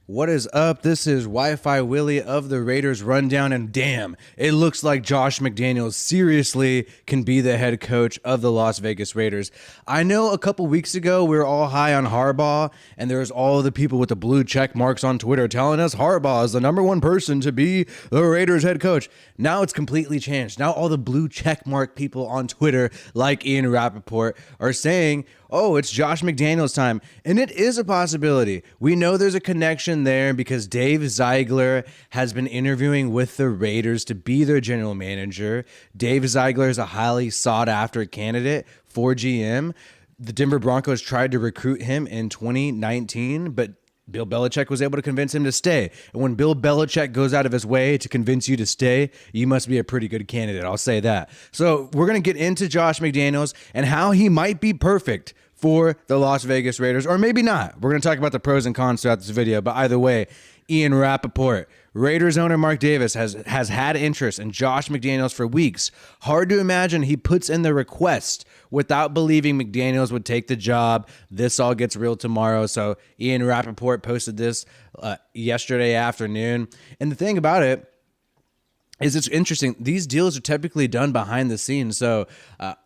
What is up? This is Wi-Fi Willie of the Raiders Rundown, and damn, it looks like Josh McDaniels seriously can be the head coach of the Las Vegas Raiders. I know a couple weeks ago we were all high on Harbaugh, and there was all the people with the blue check marks on Twitter telling us Harbaugh is the number one person to be the Raiders head coach. Now it's completely changed. Now all the blue check mark people on Twitter, like Ian Rappaport, are saying, oh, it's Josh McDaniels time. And it is a possibility. We know there's a connection there because Dave Ziegler has been interviewing with the Raiders to be their general manager. Dave Ziegler is a highly sought after candidate for GM. The Denver Broncos tried to recruit him in 2019, but Bill Belichick was able to convince him to stay. And when Bill Belichick goes out of his way to convince you to stay, you must be a pretty good candidate. I'll say that. So we're going to get into Josh McDaniels and how he might be perfect for the Las Vegas Raiders, or maybe not. We're going to talk about the pros and cons throughout this video. But either way, Ian Rappaport, Raiders owner Mark Davis has had interest in Josh McDaniels for weeks. Hard to imagine he puts in the request without believing McDaniels would take the job. This all gets real tomorrow. So Ian Rappaport posted this yesterday afternoon. And the thing about it is it's interesting. These deals are typically done behind the scenes. So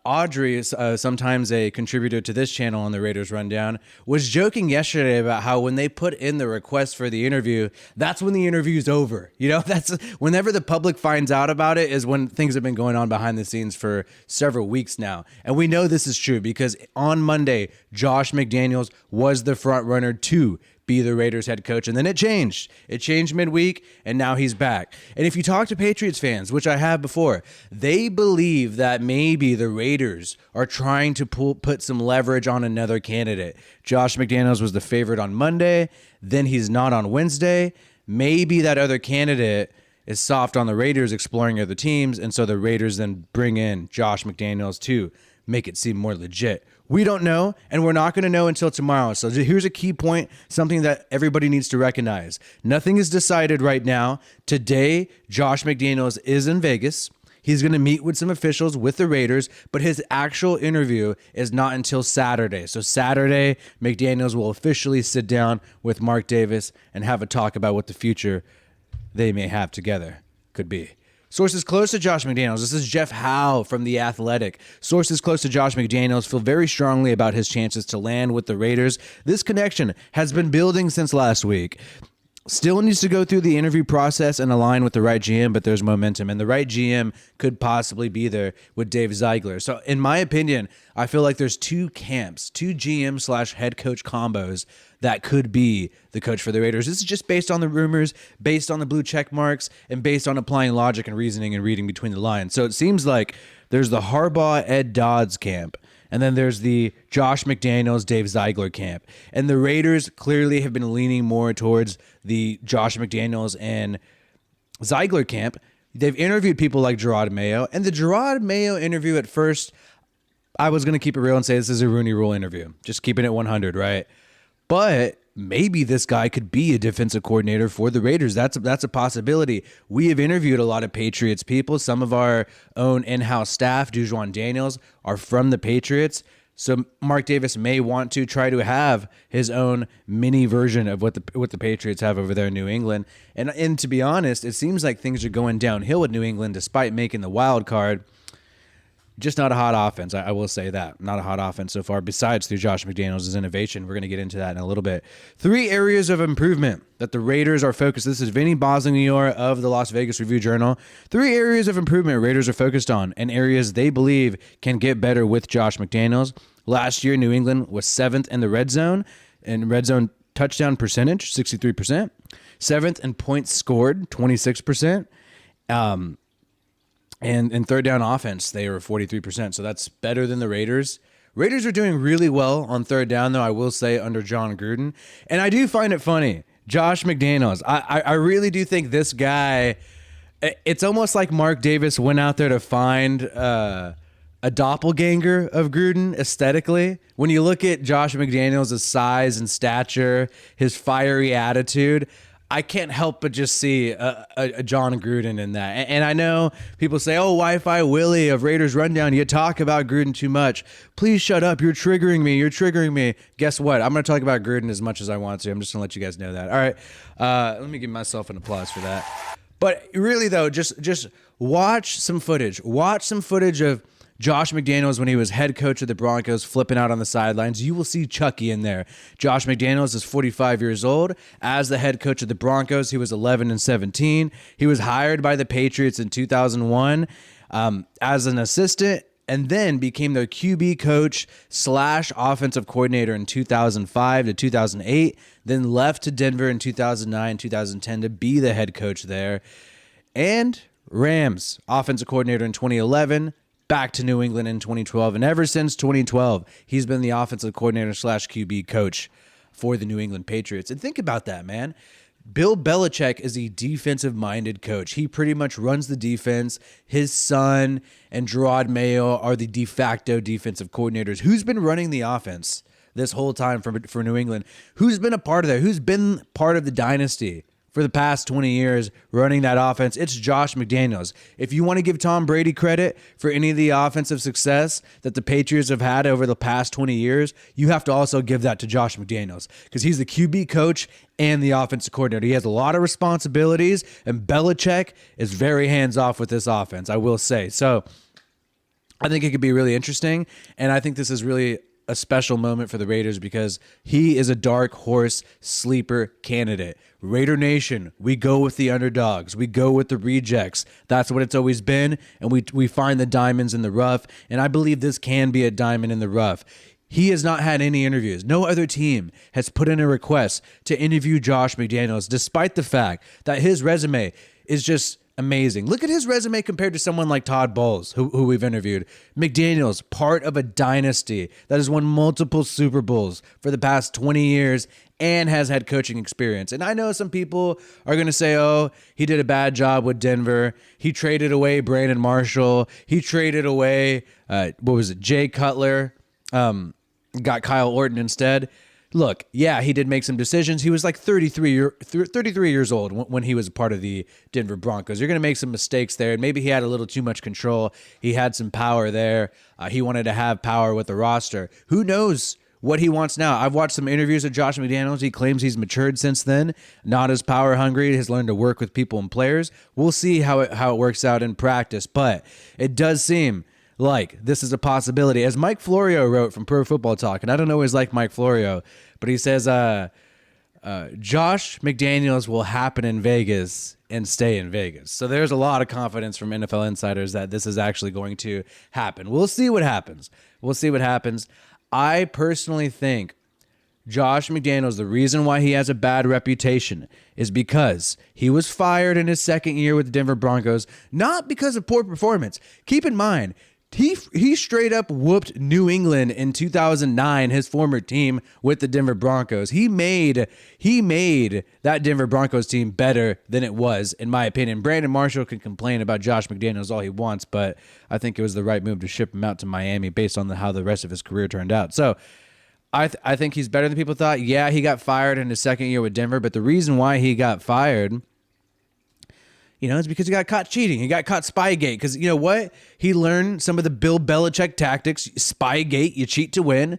Audrey, sometimes a contributor to this channel on the Raiders Rundown, was joking yesterday about how when they put in the request for the interview, that's when the interview's over. You know, that's whenever the public finds out about it is when things have been going on behind the scenes for several weeks now. And we know this is true because on Monday, Josh McDaniels was the front runner to be the Raiders head coach. And then it changed. It changed midweek, and now he's back. And if you talk to Patriots fans, which I have before, they believe that maybe the Raiders are trying to put some leverage on another candidate. Josh McDaniels was the favorite on Monday. Then he's not on Wednesday. Maybe that other candidate is soft on the Raiders exploring other teams, and so the Raiders then bring in Josh McDaniels to make it seem more legit. We don't know, and we're not going to know until tomorrow. So here's a key point, something that everybody needs to recognize. Nothing is decided right now. Today, Josh McDaniels is in Vegas. He's going to meet with some officials with the Raiders, but his actual interview is not until Saturday. So Saturday, McDaniels will officially sit down with Mark Davis and have a talk about what the future they may have together could be. Sources close to Josh McDaniels. This is Jeff Howe from The Athletic. Sources close to Josh McDaniels feel very strongly about his chances to land with the Raiders. This connection has been building since last week. Still needs to go through the interview process and align with the right GM, but there's momentum, and the right GM could possibly be there with Dave Ziegler. So in my opinion, I feel like there's two camps, two GM/head coach combos that could be the coach for the Raiders. This is just based on the rumors, based on the blue check marks, and based on applying logic and reasoning and reading between the lines. So it seems like there's the Harbaugh, Ed Dodds camp, and then there's the Josh McDaniels, Dave Ziegler camp. And the Raiders clearly have been leaning more towards the Josh McDaniels and Ziegler camp. They've interviewed people like Gerard Mayo. And the Gerard Mayo interview at first, I was going to keep it real and say this is a Rooney Rule interview. Just keeping it 100, right? But maybe this guy could be a defensive coordinator for the Raiders. That's a possibility. We have interviewed a lot of Patriots people. Some of our own in-house staff, Dujuan Daniels, are from the Patriots. So Mark Davis may want to try to have his own mini version of what the Patriots have over there in New England. And to be honest, it seems like things are going downhill with New England despite making the wild card. Just not a hot offense. I will say that. Not a hot offense so far, besides through Josh McDaniels' innovation. We're going to get into that in a little bit. 3 areas of improvement that the Raiders are focused. This is Vinny Bonsignore of the Las Vegas Review-Journal. 3 areas of improvement Raiders are focused on and areas they believe can get better with Josh McDaniels. Last year, New England was 7th in the red zone, and red zone touchdown percentage, 63%. 7th in points scored, 26%. And in third down offense, they were 43%. So that's better than the Raiders. Raiders are doing really well on third down, though, I will say, under John Gruden. And I do find it funny. Josh McDaniels, I really do think this guy, it's almost like Mark Davis went out there to find a doppelganger of Gruden aesthetically. When you look at Josh McDaniels' size and stature, his fiery attitude, I can't help but just see a John Gruden in that. And I know people say, oh, Wi-Fi Willie of Raiders Rundown, you talk about Gruden too much. Please shut up. You're triggering me. You're triggering me. Guess what? I'm going to talk about Gruden as much as I want to. I'm just going to let you guys know that. All right. Let me give myself an applause for that. But really, though, just watch some footage. Watch some footage of Josh McDaniels when he was head coach of the Broncos flipping out on the sidelines. You will see Chucky in there. Josh McDaniels is 45 years old. As the head coach of the Broncos, he was 11-17. He was hired by the Patriots in 2001 as an assistant, and then became their QB coach / offensive coordinator in 2005 to 2008, then left to Denver in 2009, 2010 to be the head coach there. And Rams offensive coordinator in 2011, back to New England in 2012. And ever since 2012, he's been the offensive coordinator / QB coach for the New England Patriots. And think about that, man. Bill Belichick is a defensive-minded coach. He pretty much runs the defense. His son and Gerard Mayo are the de facto defensive coordinators. Who's been running the offense this whole time for New England? Who's been a part of that? Who's been part of the dynasty for the past 20 years running that offense? It's Josh McDaniels. If you want to give Tom Brady credit for any of the offensive success that the Patriots have had over the past 20 years, you have to also give that to Josh McDaniels because he's the QB coach and the offensive coordinator. He has a lot of responsibilities, and Belichick is very hands-off with this offense, I will say. So I think it could be really interesting, and I think this is really a special moment for the Raiders because he is a dark horse sleeper candidate. Raider Nation, we go with the underdogs. We go with the rejects. That's what it's always been, and we find the diamonds in the rough, and I believe this can be a diamond in the rough. He has not had any interviews. No other team has put in a request to interview Josh McDaniels, despite the fact that his resume is just amazing. Look at his resume compared to someone like Todd Bowles, who we've interviewed. McDaniels, part of a dynasty that has won multiple Super Bowls for the past 20 years and has had coaching experience. And I know some people are going to say, oh, he did a bad job with Denver. He traded away Brandon Marshall. He traded away, Jay Cutler. Got Kyle Orton instead. Look, yeah, he did make some decisions. He was like 33 years old when he was a part of the Denver Broncos. You're going to make some mistakes there, and maybe he had a little too much control. He had some power there. He wanted to have power with the roster. Who knows what he wants now? I've watched some interviews with Josh McDaniels. He claims he's matured since then, not as power hungry, has learned to work with people and players. We'll see how it works out in practice, but it does seem like this is a possibility. As Mike Florio wrote from Pro Football Talk, and I don't always like Mike Florio, but he says Josh McDaniels will happen in Vegas and stay in Vegas. So there's a lot of confidence from NFL insiders that this is actually going to happen. We'll see what happens. I personally think Josh McDaniels, the reason why he has a bad reputation is because he was fired in his second year with the Denver Broncos, not because of poor performance. Keep in mind, he straight up whooped New England in 2009, his former team with the Denver Broncos. He made that Denver Broncos team better than it was, in my opinion. Brandon Marshall can complain about Josh McDaniels all he wants, but I think it was the right move to ship him out to Miami based on how the rest of his career turned out. So I think he's better than people thought. Yeah, he got fired in his second year with Denver, but the reason why he got fired, it's because he got caught cheating. He got caught Spygate. Because you know what? He learned some of the Bill Belichick tactics. Spygate, you cheat to win.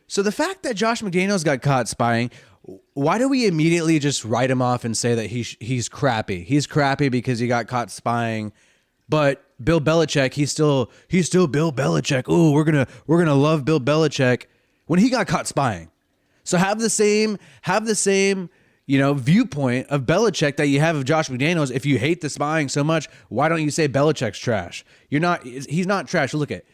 So the fact that Josh McDaniels got caught spying, why do we immediately just write him off and say that he's crappy? He's crappy because he got caught spying. But Bill Belichick, he's still Bill Belichick. Oh, we're gonna love Bill Belichick when he got caught spying. So have the same viewpoint of Belichick that you have of Josh McDaniels. If you hate the spying so much, why don't you say Belichick's trash? He's not trash. Look at,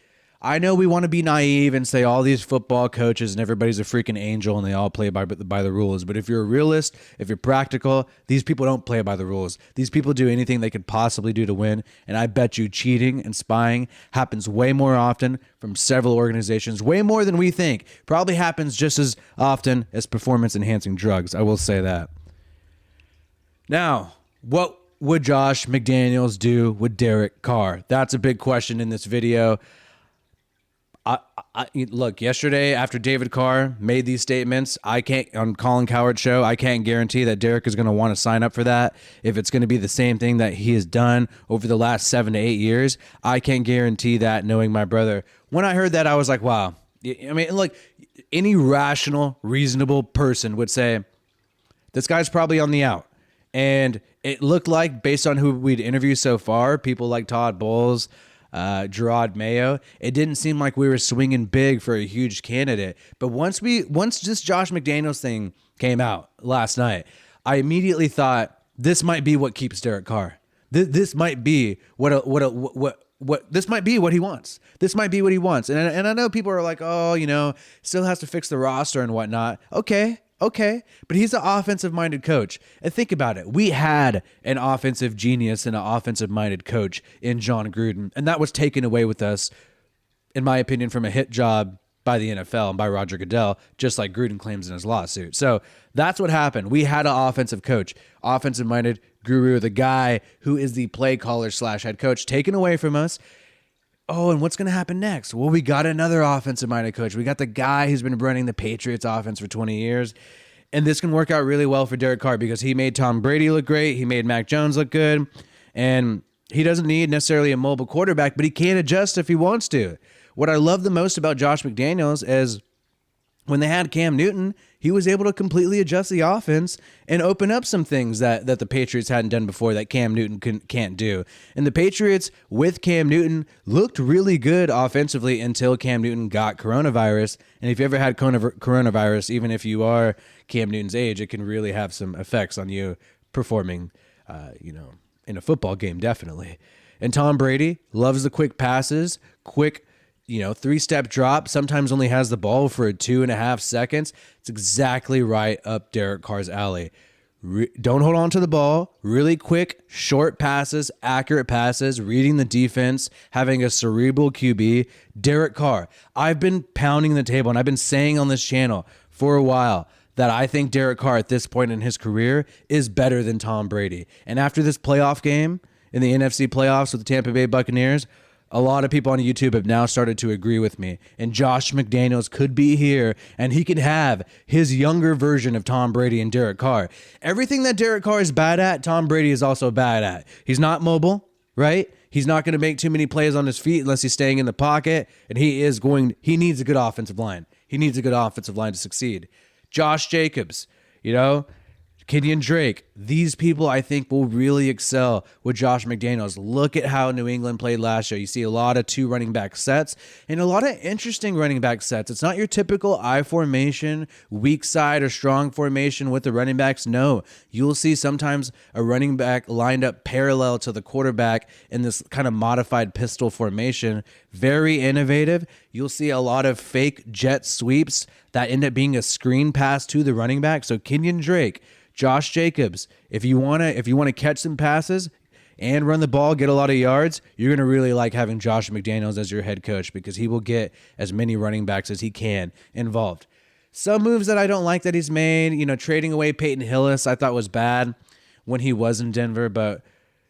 I know we want to be naive and say all these football coaches and everybody's a freaking angel and they all play by the rules. But if you're a realist, if you're practical, these people don't play by the rules. These people do anything they could possibly do to win. And I bet you cheating and spying happens way more often from several organizations, way more than we think. Probably happens just as often as performance-enhancing drugs. I will say that. Now, what would Josh McDaniels do with Derek Carr? That's a big question in this video. Look, yesterday after David Carr made these statements, I can't on Colin Cowherd's show. I can't guarantee that Derek is going to want to sign up for that. If it's going to be the same thing that he has done over the last 7 to 8 years, I can't guarantee that. Knowing my brother, when I heard that, I was like, wow. I mean, like any rational, reasonable person would say this guy's probably on the out. And it looked like, based on who we'd interviewed so far, people like Todd Bowles, Gerard Mayo, it didn't seem like we were swinging big for a huge candidate. But once this Josh McDaniels thing came out last night, I immediately thought this might be what keeps Derek Carr. This might be what this might be what he wants. This might be what he wants. And I know people are like, oh, still has to fix the roster and whatnot. Okay, but he's an offensive-minded coach. And think about it. We had an offensive genius and an offensive-minded coach in John Gruden, and that was taken away with us, in my opinion, from a hit job by the NFL and by Roger Goodell, just like Gruden claims in his lawsuit. So that's what happened. We had an offensive coach, offensive-minded guru, the guy who is the play caller / head coach, taken away from us. Oh, and what's going to happen next? Well, we got another offensive-minded coach. We got the guy who's been running the Patriots offense for 20 years. And this can work out really well for Derek Carr because he made Tom Brady look great. He made Mac Jones look good. And he doesn't need necessarily a mobile quarterback, but he can adjust if he wants to. What I love the most about Josh McDaniels is when they had Cam Newton, he was able to completely adjust the offense and open up some things that the Patriots hadn't done before that Cam Newton can't do. And the Patriots with Cam Newton looked really good offensively until Cam Newton got coronavirus. And if you ever had coronavirus, even if you are Cam Newton's age, it can really have some effects on you performing, in a football game, definitely. And Tom Brady loves the quick passes, quick 3-step drop, sometimes only has the ball for 2.5 seconds. It's exactly right up Derek Carr's alley. Don't hold on to the ball. Really quick, short passes, accurate passes, reading the defense, having a cerebral QB. Derek Carr. I've been pounding the table, and I've been saying on this channel for a while that I think Derek Carr at this point in his career is better than Tom Brady. And after this playoff game in the NFC playoffs with the Tampa Bay Buccaneers, a lot of people on YouTube have now started to agree with me. And Josh McDaniels could be here, and he could have his younger version of Tom Brady and Derek Carr. Everything that Derek Carr is bad at, Tom Brady is also bad at. He's not mobile, right? He's not going to make too many plays on his feet unless he's staying in the pocket, and he needs a good offensive line. He needs a good offensive line to succeed. Josh Jacobs, Kenyon Drake, these people I think will really excel with Josh McDaniels. Look at how New England played last year. You see a lot of 2 running back sets and a lot of interesting running back sets. It's not your typical I formation, weak side or strong formation with the running backs. No, you'll see sometimes a running back lined up parallel to the quarterback in this kind of modified pistol formation. Very innovative. You'll see a lot of fake jet sweeps that end up being a screen pass to the running back. So Kenyon Drake, Josh Jacobs, if you want to catch some passes and run the ball, get a lot of yards, you're going to really like having Josh McDaniels as your head coach because he will get as many running backs as he can involved. Some moves that I don't like that he's made, trading away Peyton Hillis, I thought was bad when he was in Denver, but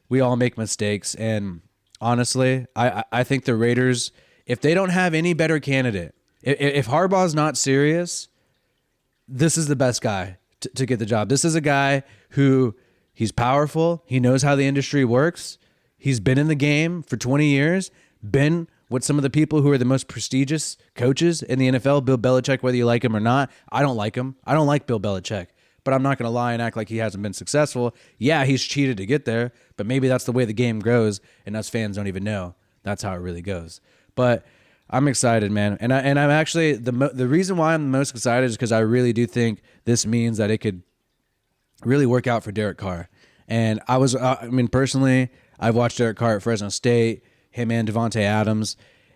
we all make mistakes. And honestly, I think the Raiders, if they don't have any better candidate, if Harbaugh's not serious, this is the best guy to get the job. This is a guy who he's powerful. He knows how the industry works. He's been in the game for 20 years, been with some of the people who are the most prestigious coaches in the NFL, Bill Belichick, whether you like him or not. I don't like him. I don't like Bill Belichick, but I'm not going to lie and act like he hasn't been successful. Yeah, he's cheated to get there, but maybe that's the way the game goes, and us fans don't even know that's how it really goes. But I'm excited, man. And I'm actually, the reason why I'm the most excited is because I really do think this means that it could really work out for Derek Carr. And personally, I've watched Derek Carr at Fresno State, him and Devontae Adams,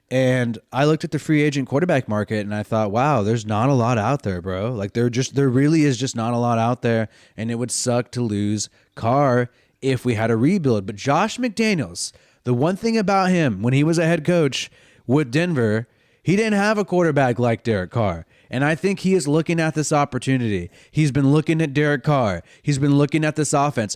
and I looked at the free agent quarterback market and I thought, wow, there's not a lot out there, bro. Like there really is just not a lot out there, and it would suck to lose Carr if we had a rebuild. But Josh McDaniels, the one thing about him when he was a head coach with Denver, he didn't have a quarterback like Derek Carr. And I think he is looking at this opportunity. He's been looking at Derek Carr. He's been looking at this offense.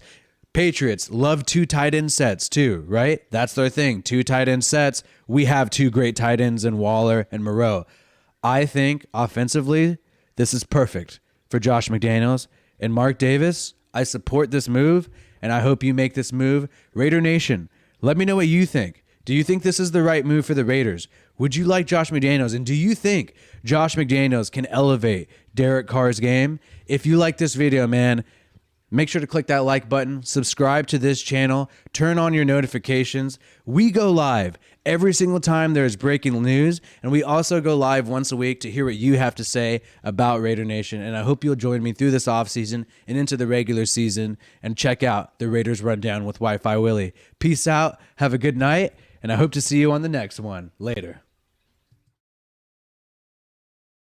Patriots love 2 tight end sets too, right? That's their thing. 2 tight end sets. We have 2 great tight ends in Waller and Moreau. I think offensively, this is perfect for Josh McDaniels and Mark Davis. I support this move, and I hope you make this move. Raider Nation, let me know what you think. Do you think this is the right move for the Raiders? Would you like Josh McDaniels? And do you think Josh McDaniels can elevate Derek Carr's game? If you like this video, man, make sure to click that like button, subscribe to this channel, turn on your notifications. We go live every single time there's breaking news, and we also go live once a week to hear what you have to say about Raider Nation. And I hope you'll join me through this offseason and into the regular season and check out the Raiders Rundown with Wi-Fi Willie. Peace out, have a good night, and I hope to see you on the next one. Later.